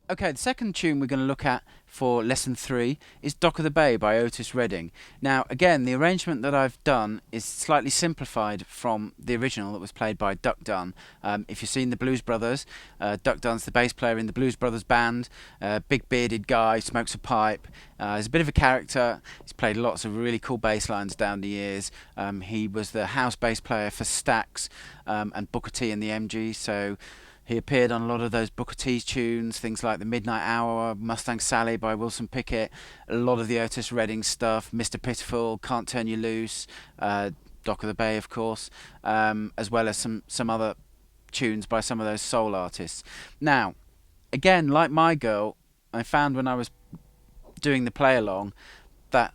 Okay, the second tune we're going to look at for lesson 3 is Dock of the Bay by Otis Redding. Now, again, the arrangement that I've done is slightly simplified from the original that was played by Duck Dunn. If you've seen the Blues Brothers, Duck Dunn's the bass player in the Blues Brothers band, big bearded guy, smokes a pipe. He's a bit of a character. He's played lots of really cool bass lines down the years. He was the house bass player for Stax and Booker T and the MG, so he appeared on a lot of those Booker T tunes, things like The Midnight Hour, Mustang Sally by Wilson Pickett, a lot of the Otis Redding stuff, Mr. Pitiful, Can't Turn You Loose, Dock of the Bay, of course, as well as some other tunes by some of those soul artists. Now, again, like My Girl, I found when I was doing the play along that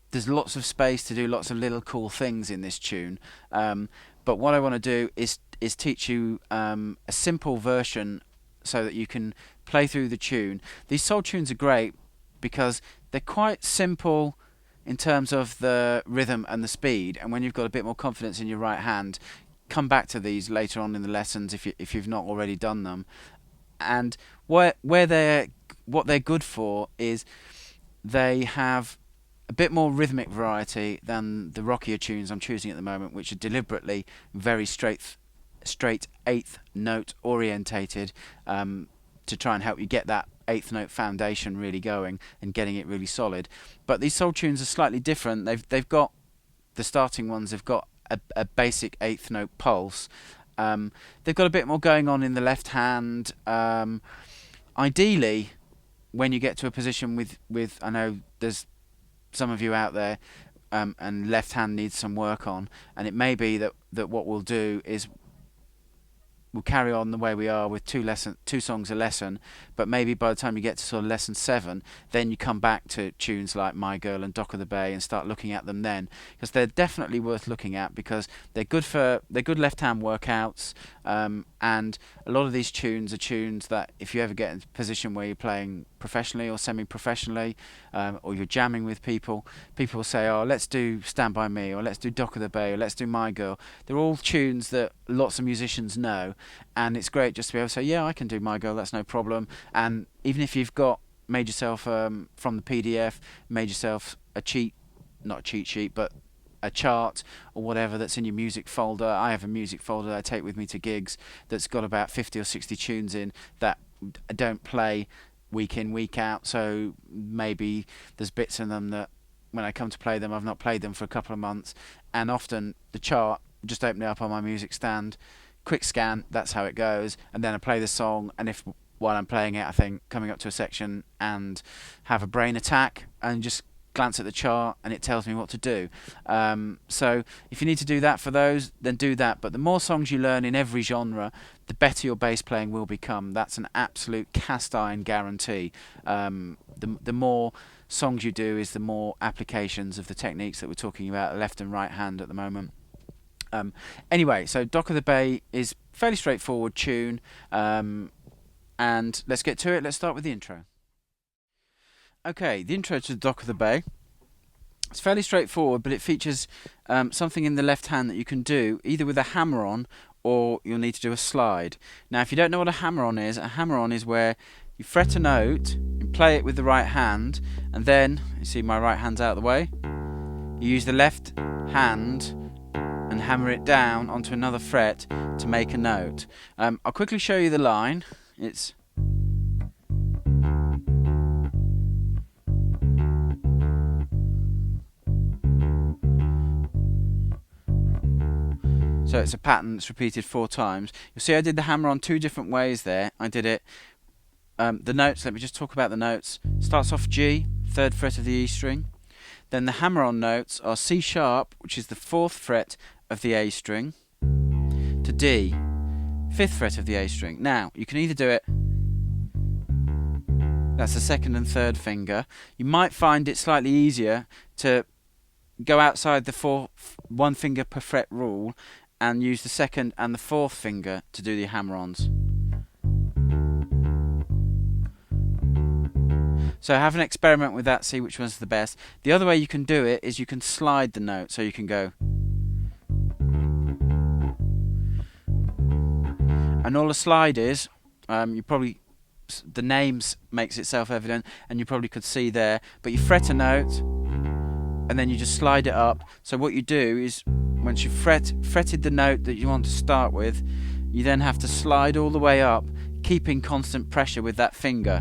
there's lots of space to do lots of little cool things in this tune. But what I want to do is teach you a simple version so that you can play through the tune. These soul tunes are great because they're quite simple in terms of the rhythm and the speed, and when you've got a bit more confidence in your right hand, come back to these later on in the lessons if you've not already done them. And what they're good for is they have a bit more rhythmic variety than the rockier tunes I'm choosing at the moment, which are deliberately very straight eighth note orientated, to try and help you get that eighth note foundation really going and getting it really solid. But these soul tunes are slightly different. They've got the starting ones. They've got a basic eighth note pulse. They've got a bit more going on in the left hand. Ideally, when you get to a position with I know there's some of you out there, and left hand needs some work on, and it may be that what we'll do is we'll carry on the way we are with two songs a lesson, but maybe by the time you get to sort of lesson 7, then you come back to tunes like My Girl and Dock of the Bay and start looking at them then, because they're definitely worth looking at because they're good left hand workouts, and a lot of these tunes are tunes that if you ever get in a position where you're playing professionally or semi-professionally, or you're jamming with people will say, oh, let's do Stand By Me, or let's do Dock of the Bay, or let's do My Girl. They're all tunes that lots of musicians know, and it's great just to be able to say, yeah, I can do My Girl, that's no problem. And even if you've made yourself from the PDF, made yourself not a cheat sheet, but a chart or whatever that's in your music folder. I have a music folder that I take with me to gigs that's got about 50 or 60 tunes in that I don't play week in, week out, so maybe there's bits in them that when I come to play them, I've not played them for a couple of months, and often the chart, just open it up on my music stand, quick scan, that's how it goes, and then I play the song, and if while I'm playing it I think coming up to a section and have a brain attack and just glance at the chart and it tells me what to do. So if you need to do that for those, then do that. But the more songs you learn in every genre, the better your bass playing will become. That's an absolute cast iron guarantee. The more songs you do is the more applications of the techniques that we're talking about, left and right hand at the moment. Anyway, so Dock of the Bay is fairly straightforward tune, and let's get to it. Let's start with the intro. Okay, the intro to the Dock of the Bay. It's fairly straightforward, but it features something in the left hand that you can do either with a hammer-on or you'll need to do a slide. Now, if you don't know what a hammer-on is where you fret a note, you play it with the right hand, and then, you see my right hand's out of the way, you use the left hand and hammer it down onto another fret to make a note. I'll quickly show you the line. It's so it's a pattern that's repeated 4 times. You'll see I did the hammer on 2 different ways there. I did it, the notes, let me just talk about the notes. Starts off G, 3rd fret of the E string. Then the hammer on notes are C sharp, which is the 4th fret of the A string, to D, 5th fret of the A string. Now, you can either do it, that's the 2nd and 3rd finger. You might find it slightly easier to go outside the 1 finger per fret rule and use the 2nd and the 4th finger to do the hammer-ons. So have an experiment with that, see which one's the best. The other way you can do it is you can slide the note, so you can go, and all a slide is, you probably the names makes it self-evident, and you probably could see there. But you fret a note, and then you just slide it up. So what you do is, once you've fretted the note that you want to start with, you then have to slide all the way up, keeping constant pressure with that finger.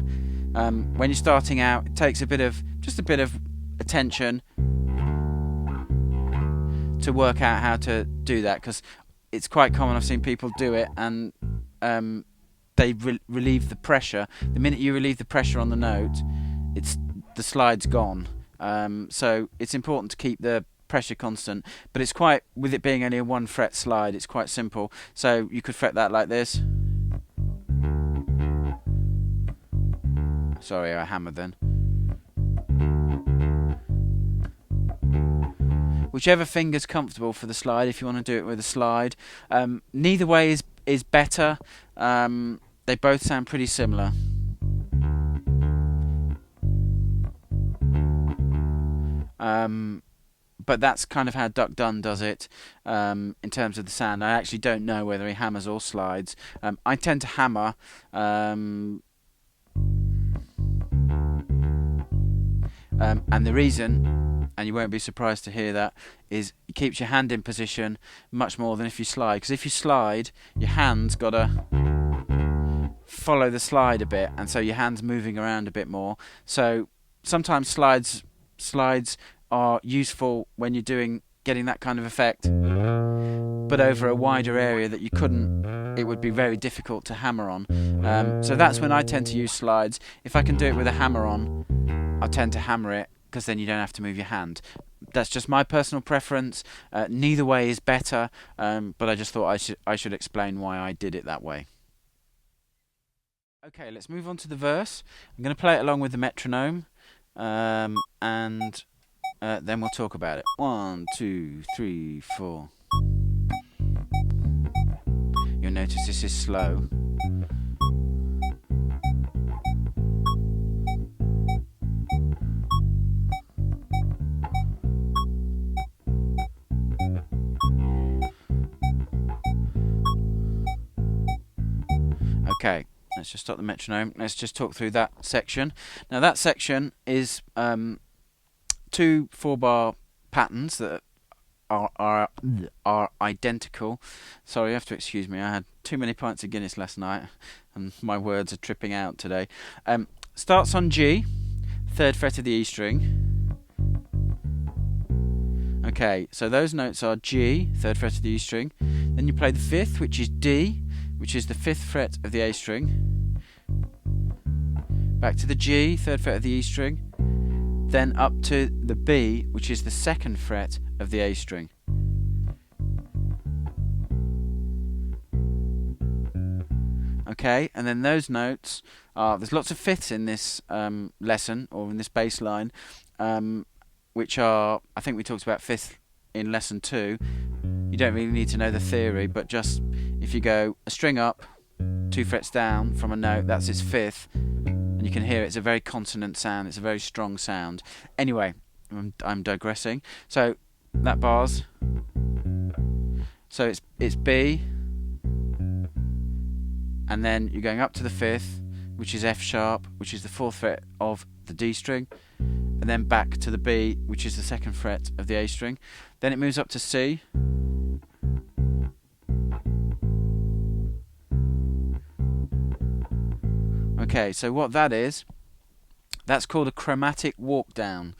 When you're starting out, it takes just a bit of attention to work out how to do that, because it's quite common. I've seen people do it, and they relieve the pressure. The minute you relieve the pressure on the note, the slide's gone. So it's important to keep the pressure constant, but it's quite, with it being only a 1 fret slide, it's quite simple. So you could fret that like this. Sorry, I hammered then. Whichever finger's comfortable for the slide, if you want to do it with a slide. Neither way is better. They both sound pretty similar. But that's kind of how Duck Dunn does it in terms of the sound. I actually don't know whether he hammers or slides. I tend to hammer. And the reason, and you won't be surprised to hear that, is it keeps your hand in position much more than if you slide. Because if you slide, your hand's got to follow the slide a bit, and so your hand's moving around a bit more. So sometimes slides are useful when you're getting that kind of effect, but over a wider area that it would be very difficult to hammer on. So that's when I tend to use slides. If I can do it with a hammer on, I tend to hammer it, because then you don't have to move your hand. That's just my personal preference. Neither way is better, but I just thought I should explain why I did it that way. Okay, let's move on to the verse. I'm going to play it along with the metronome, and then we'll talk about it. 1, 2, 3, 4. You'll notice this is slow. Okay, let's just stop the metronome. Let's just talk through that section. Now that section is 2 4-bar patterns that are identical. Sorry, you have to excuse me. I had too many pints of Guinness last night, and my words are tripping out today. Starts on G, 3rd fret of the E string. Okay, so those notes are G, 3rd fret of the E string. Then you play the 5th, which is D, which is the 5th fret of the A string. Back to the G, 3rd fret of the E string. Then up to the B, which is the 2nd fret of the A string. Okay, and then those notes are, there's lots of fifths in this lesson, or in this bass line, which are, I think we talked about fifth in lesson 2. You don't really need to know the theory, but just if you go a string up, 2 frets down from a note, that's its 5th, and you can hear it's a very consonant sound, it's a very strong sound. Anyway, I'm digressing. So that bar's, so it's B, and then you're going up to the 5th, which is F sharp, which is the 4th fret of the D string, and then back to the B, which is the 2nd fret of the A string. Then it moves up to C. Okay, so what that is, that's called a chromatic walk down.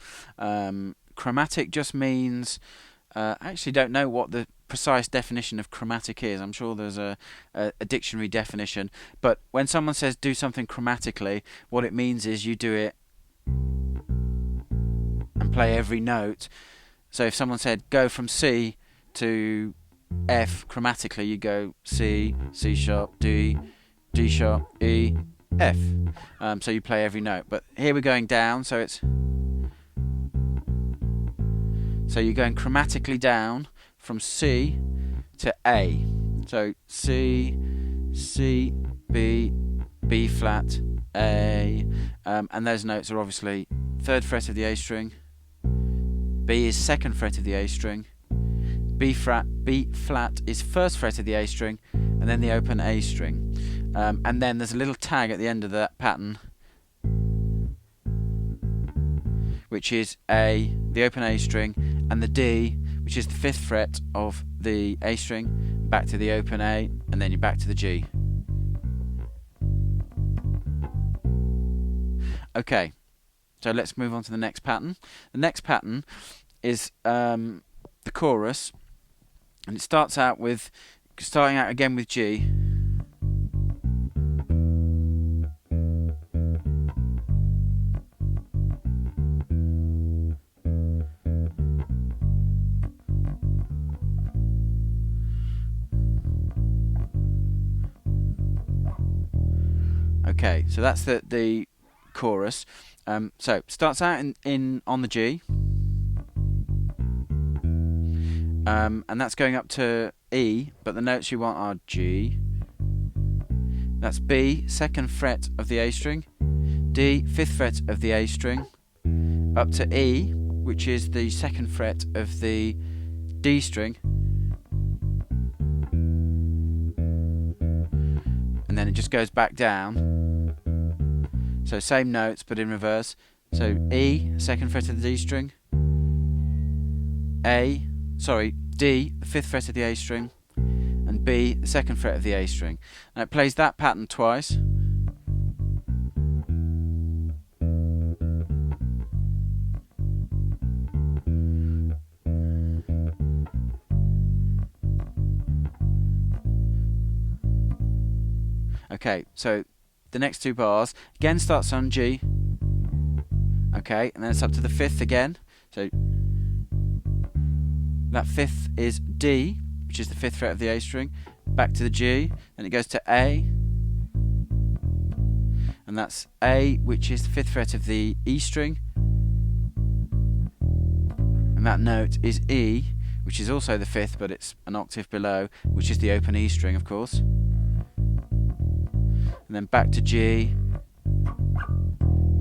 Chromatic just means, I actually don't know what the precise definition of chromatic is. I'm sure there's a dictionary definition, but when someone says do something chromatically, what it means is you do it and play every note. So if someone said go from C to F chromatically, you go C, C sharp, D, D sharp, E, F. So you play every note. But here we're going down, so you're going chromatically down from C to A. So C, C, B, B flat, A, and those notes are obviously 3rd fret of the A string, B is 2nd fret of the A string, B flat is 1st fret of the A string, and then the open A string. and then there's a little tag at the end of that pattern, which is A, the open A string, and the D, which is the 5th fret of the A string, back to the open A, and then you're back to the G. Okay, so let's move on to the next pattern. The next pattern is the chorus, and it starting out again with G. Okay, so that's the chorus. So starts out on the G, and that's going up to E, but the notes you want are G. That's B, 2nd fret of the A string, D, 5th fret of the A string, up to E, which is the 2nd fret of the D string, and then it just goes back down. So same notes but in reverse. So E, 2nd fret of the D string, D, the 5th fret of the A string, and B, the 2nd fret of the A string. Now it plays that pattern twice. Okay, so the next 2 bars again starts on G. Okay, and then it's up to the 5th again. So that 5th is D, which is the 5th fret of the A string, back to the G, then it goes to A, and that's A, which is the 5th fret of the E string, and that note is E, which is also the 5th, but it's an octave below, which is the open E string, of course. And then back to G,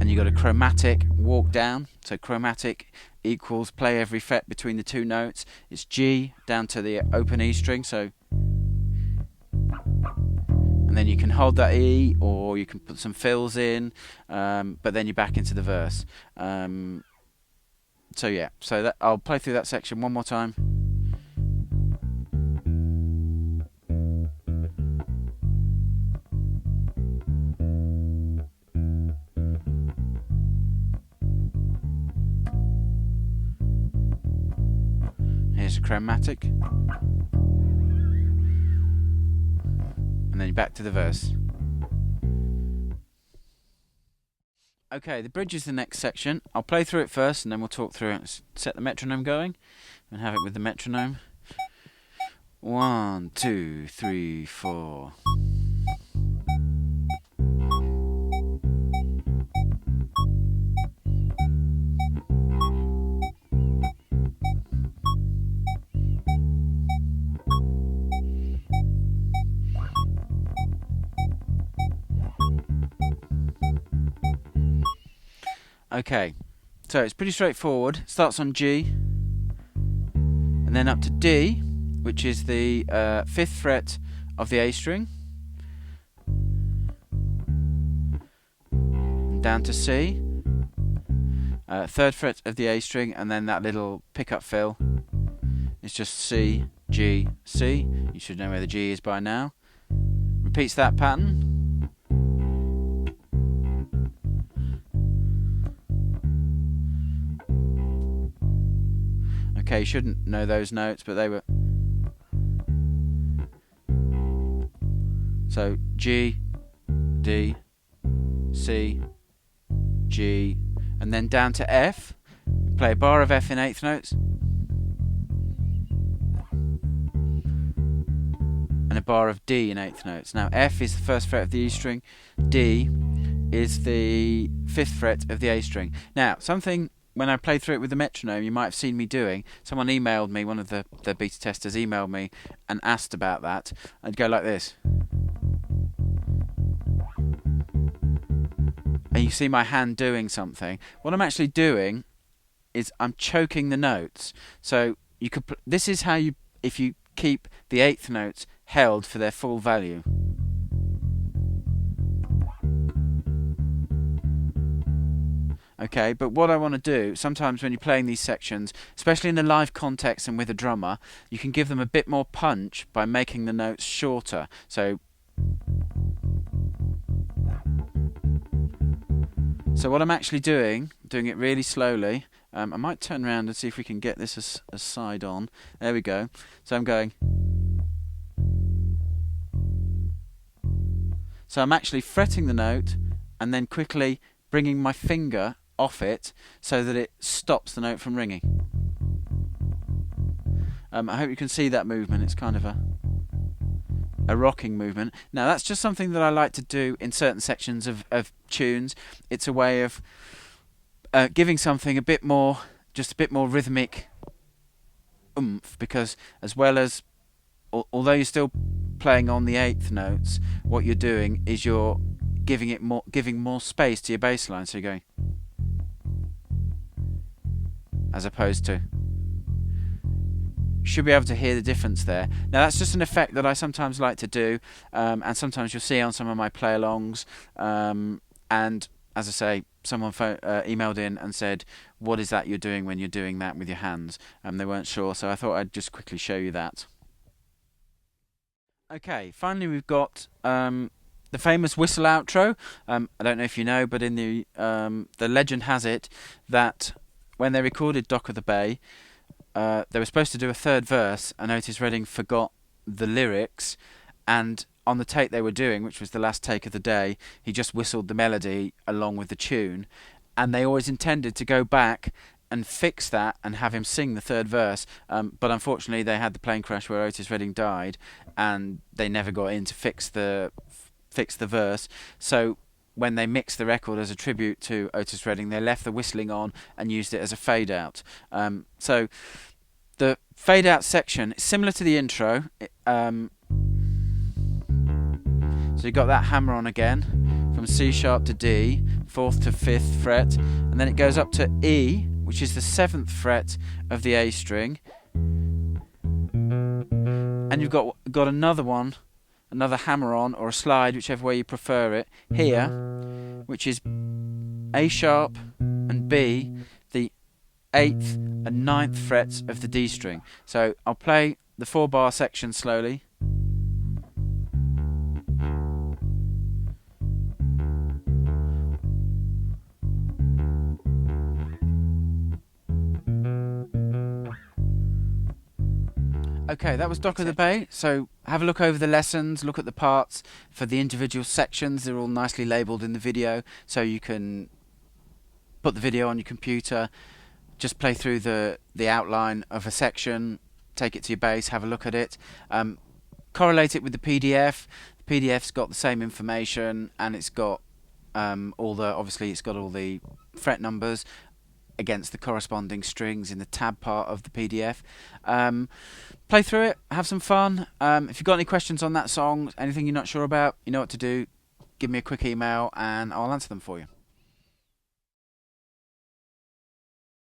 and you got a chromatic walk down. So chromatic equals play every fret between the 2 notes. It's G down to the open E string, so, and then you can hold that E, or you can put some fills in, but then you're back into the verse. So yeah, so that, I'll play through that section one more time. Here's a chromatic, and then you're back to the verse. Okay, the bridge is the next section. I'll play through it first, and then we'll talk through it. Set the metronome going, and have it with the metronome. 1, 2, 3, 4. Okay, so it's pretty straightforward. Starts on G, and then up to D, which is the 5th fret of the A string, and down to C, 3rd fret of the A string, and then that little pickup fill is just C, G, C. You should know where the G is by now. Repeats that pattern. Okay, you shouldn't know those notes, but they were. So G, D, C, G, and then down to F. Play a bar of F in 8th notes, and a bar of D in 8th notes. Now F is the 1st fret of the E string, D is the 5th fret of the A string. Now something, when I played through it with the metronome, you might have seen me doing, someone emailed me, one of the beta testers emailed me and asked about that. I'd go like this. And you see my hand doing something. What I'm actually doing is I'm choking the notes. So you could. This is how you, if you keep the 8th notes held for their full value. Okay, but what I want to do, sometimes when you're playing these sections, especially in a live context and with a drummer, you can give them a bit more punch by making the notes shorter. So what I'm actually doing it really slowly. I might turn around and see if we can get this as side on. There we go. So I'm going. So I'm actually fretting the note and then quickly bringing my finger off it so that it stops the note from ringing. I hope you can see that movement. It's kind of a rocking movement. Now that's just something that I like to do in certain sections of tunes. It's a way of giving something just a bit more rhythmic oomph, because as well as, although you're still playing on the eighth notes, what you're doing is you're giving more space to your bass line. So you're going, as opposed to, you should be able to hear the difference there. Now that's just an effect that I sometimes like to do, and sometimes you'll see on some of my play-alongs. And as I say, someone emailed in and said, what is that you're doing when you're doing that with your hands? They weren't sure, so I thought I'd just quickly show you that. Okay, finally we've got the famous whistle outro. I don't know if you know, but in the legend has it that when they recorded Dock of the Bay, they were supposed to do a third verse, and Otis Redding forgot the lyrics, and on the take they were doing, which was the last take of the day, he just whistled the melody along with the tune, and they always intended to go back and fix that and have him sing the third verse, but unfortunately they had the plane crash where Otis Redding died, and they never got in to fix the verse. So when they mixed the record as a tribute to Otis Redding, they left the whistling on and used it as a fade out. So the fade out section is similar to the intro. So you've got that hammer on again from C sharp to D, 4th to 5th fret, and then it goes up to E, which is the 7th fret of the A string, and you've got another hammer on, or a slide, whichever way you prefer it, here, which is A sharp and B, the 8th and 9th frets of the D string. So I'll play the 4-bar section slowly. Okay, that was Dock of the Bay. So have a look over the lessons, look at the parts for the individual sections. They're all nicely labelled in the video, so you can put the video on your computer, just play through the outline of a section, take it to your bass, have a look at it, correlate it with the PDF. The PDF's got the same information, and it's got obviously it's got all the fret numbers against the corresponding strings in the tab part of the PDF. Play through it, have some fun. If you've got any questions on that song, anything you're not sure about, you know what to do. Give me a quick email and I'll answer them for you.